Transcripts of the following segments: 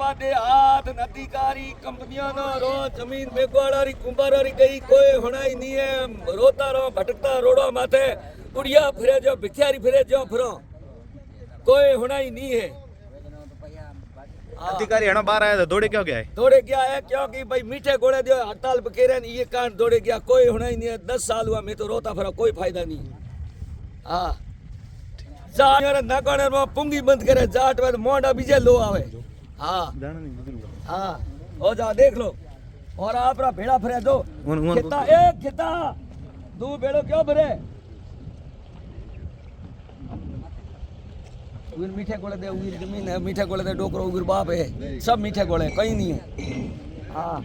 પાડે હાથ અધિકારી કંપનીઓનો રોજ જમીન મેઘવાળારી કુંભારારી ગઈ કોઈ હોણાઈ નહીં હે રોતા રહો ભટકતા રોડો માથે ઉડિયા ફિરે જો ભિખારી ફિરે જો ફરો કોઈ હોણાઈ नहीं है। अधिकारी हणो बाहर आया था, दौड़े क्यों गया है? दौड़े गया है क्योंकि भाई मीठे गोले दियो हड़ताल बकेरे ये कांड दौड़े गया कोई होना ही नहीं है। 10 साल हुआ मैं तो रोता फिरा कोई फायदा नहीं। हाँ जाट नाकाने में पुंगी बंद करे जाट में मोंडा बीजे लो आवे। हाँ हाँ हो जा देख लो और आप भेड़ा फिरे दो खेता एक खेता दो बेड़ो क्यों भरे उगिर मीठे गोले दे उगिर जमीन है मीठे गोले दे डोकरो उगिर बाप है सब मीठे गोले कहीं नहीं है। हाँ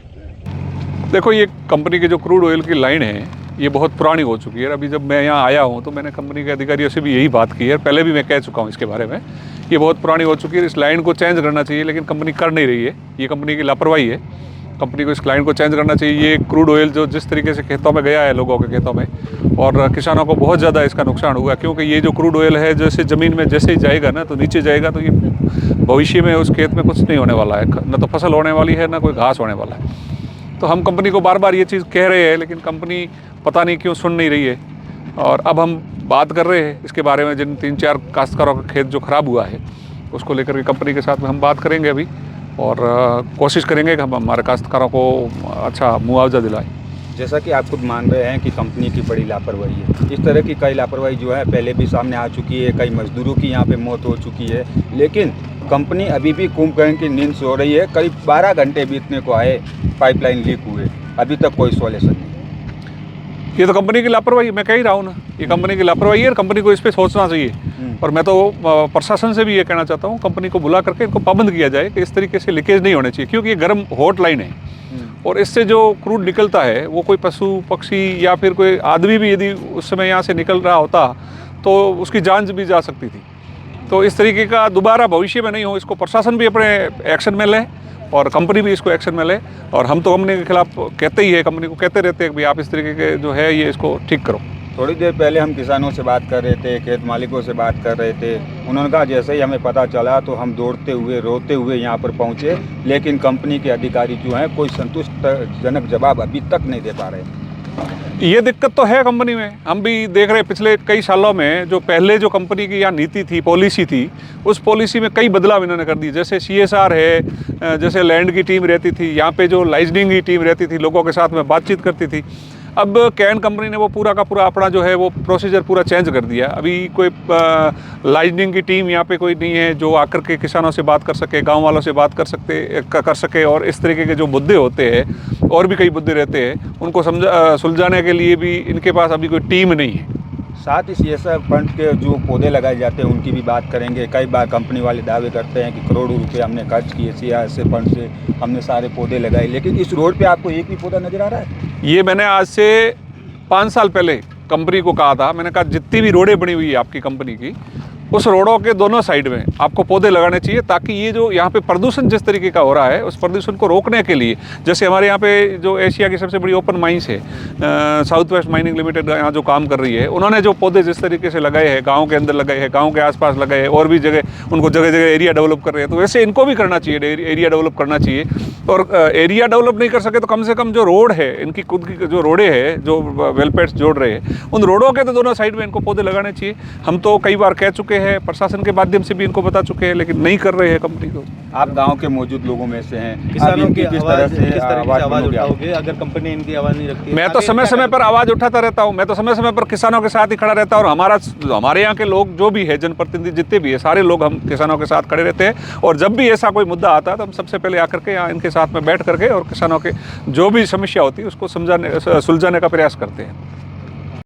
देखो ये कंपनी की जो क्रूड ऑयल की लाइन है ये बहुत पुरानी हो चुकी है। अभी जब मैं यहाँ आया हूँ तो मैंने कंपनी के अधिकारियों से भी यही बात की है, पहले भी मैं कह चुका हूँ इसके बारे में। ये बहुत पुरानी हो चुकी है, इस लाइन को चेंज करना चाहिए लेकिन कंपनी कर नहीं रही है। ये कंपनी की लापरवाही है, कंपनी को इस लाइन को चेंज करना चाहिए। ये क्रूड ऑयल जो जिस तरीके से खेतों में गया है लोगों के खेतों में और किसानों को बहुत ज़्यादा इसका नुकसान हुआ क्योंकि ये जो क्रूड ऑयल है जैसे ज़मीन में जैसे ही जाएगा ना तो नीचे जाएगा तो ये भविष्य में उस खेत में कुछ नहीं होने वाला है, न तो फसल होने वाली है ना कोई घास होने वाला है। तो हम कंपनी को बार बार ये चीज़ कह रहे हैं लेकिन कंपनी पता नहीं क्यों सुन नहीं रही है। और अब हम बात कर रहे हैं इसके बारे में, जिन 3-4 काश्तकारों का खेत जो ख़राब हुआ है उसको लेकर के कंपनी के साथ में हम बात करेंगे अभी और कोशिश करेंगे कि हम हमारे काश्तकारों को अच्छा मुआवजा दिलाएं। जैसा कि आप खुद मान रहे हैं कि कंपनी की बड़ी लापरवाही है, इस तरह की कई लापरवाही जो है पहले भी सामने आ चुकी है, कई मजदूरों की यहाँ पे मौत हो चुकी है लेकिन कंपनी अभी भी कुंभकर्ण की नींद सो रही है। करीब 12 घंटे बीतने को आए, पाइपलाइन लीक हुए, अभी तक कोई सॉल्यूशन नहीं। ये तो कंपनी की लापरवाही, मैं कह ही रहा हूँ ना, ये कंपनी की लापरवाही है और कंपनी को इस पर सोचना चाहिए। और मैं तो प्रशासन से भी ये कहना चाहता हूँ कंपनी को बुला करके इनको पाबंद किया जाए कि इस तरीके से लीकेज नहीं होने चाहिए क्योंकि ये गर्म हॉट लाइन है और इससे जो क्रूड निकलता है वो कोई पशु पक्षी या फिर कोई आदमी भी यदि उस समय यहाँ से निकल रहा होता तो उसकी जान भी जा सकती थी। तो इस तरीके का दोबारा भविष्य में नहीं हो, इसको प्रशासन भी अपने एक्शन में ले और कंपनी भी इसको एक्शन में ले। और हम तो कंपनी के खिलाफ कहते ही है, कंपनी को कहते रहते हैं कि भाई आप इस तरीके के जो है ये इसको ठीक करो। थोड़ी देर पहले हम किसानों से बात कर रहे थे, खेत मालिकों से बात कर रहे थे, उन्होंने कहा जैसे ही हमें पता चला तो हम दौड़ते हुए रोते हुए यहाँ पर पहुँचे लेकिन कंपनी के अधिकारी जो हैं कोई संतुष्टजनक जवाब अभी तक नहीं दे पा रहे। ये दिक्कत तो है कंपनी में, हम भी देख रहे हैं पिछले कई सालों में जो पहले जो कंपनी की यहाँ नीति थी, पॉलिसी थी, उस पॉलिसी में कई बदलाव इन्होंने कर दी। जैसे CSR है, जैसे लैंड की टीम रहती थी, यहाँ पे जो लाइजनिंग की टीम रहती थी, लोगों के साथ में बातचीत करती थी। अब कैन कंपनी ने वो पूरा का पूरा अपना जो है वो प्रोसीजर पूरा चेंज कर दिया। अभी कोई लाइजनिंग की टीम यहाँ पे कोई नहीं है जो आकर के किसानों से बात कर सके, गांव वालों से बात कर सके और इस तरीके के जो मुद्दे होते हैं और भी कई मुद्दे रहते हैं उनको सुलझाने के लिए भी इनके पास अभी कोई टीम नहीं है। साथ ही CSR फंड के जो पौधे लगाए जाते हैं उनकी भी बात करेंगे। कई बार कंपनी वाले दावे करते हैं कि करोड़ों रुपए हमने खर्च किए, CSR फंड से हमने सारे पौधे लगाए, लेकिन इस रोड पे आपको एक भी पौधा नजर आ रहा है? ये मैंने आज से 5 साल पहले कंपनी को कहा था, मैंने कहा जितनी भी रोडें बनी हुई है आपकी कंपनी की उस रोडों के दोनों साइड में आपको पौधे लगाने चाहिए ताकि ये जो यहाँ पे प्रदूषण जिस तरीके का हो रहा है उस प्रदूषण को रोकने के लिए, जैसे हमारे यहाँ पे जो एशिया की सबसे बड़ी ओपन माइंस है साउथ वेस्ट माइनिंग लिमिटेड यहाँ जो काम कर रही है, उन्होंने जो पौधे जिस तरीके से लगाए हैं, गाँव के अंदर लगाए हैं, गाँव के आसपास लगाए हैं और भी जगह उनको जगह जगह एरिया डेवलप कर रहे हैं, तो वैसे इनको भी करना चाहिए, एरिया डेवलप करना चाहिए। और एरिया डेवलप नहीं कर सके तो कम से कम जो रोड है, इनकी खुद की जो रोडें हैं जो वेलफेयर जोड़ रहे हैं, उन रोडों के तो दोनों साइड में इनको पौधे लगाने चाहिए। हम तो कई बार कह चुके हैं, प्रशासन के माध्यम से भी इनको बता चुके हैं, लेकिन नहीं कर रहे हैं कंपनी को। आप गांव के मौजूद लोगों में से हैं, किसानों की किस तरह से आवाज उठाओगे अगर कंपनी इनकी आवाज नहीं रखती? मैं तो समय समय पर आवाज़ उठाता रहता हूँ, मैं तो समय समय पर किसानों के साथ ही खड़ा रहता हूँ और हमारे यहाँ के लोग जो भी है, जनप्रतिनिधि जितने भी है, सारे लोग हम किसानों के साथ खड़े रहते हैं। और जब भी ऐसा कोई मुद्दा आता है तो हम सबसे पहले आकर के यहाँ इनके साथ में बैठ करके और किसानों के जो भी समस्या होती है उसको सुलझाने का प्रयास करते हैं।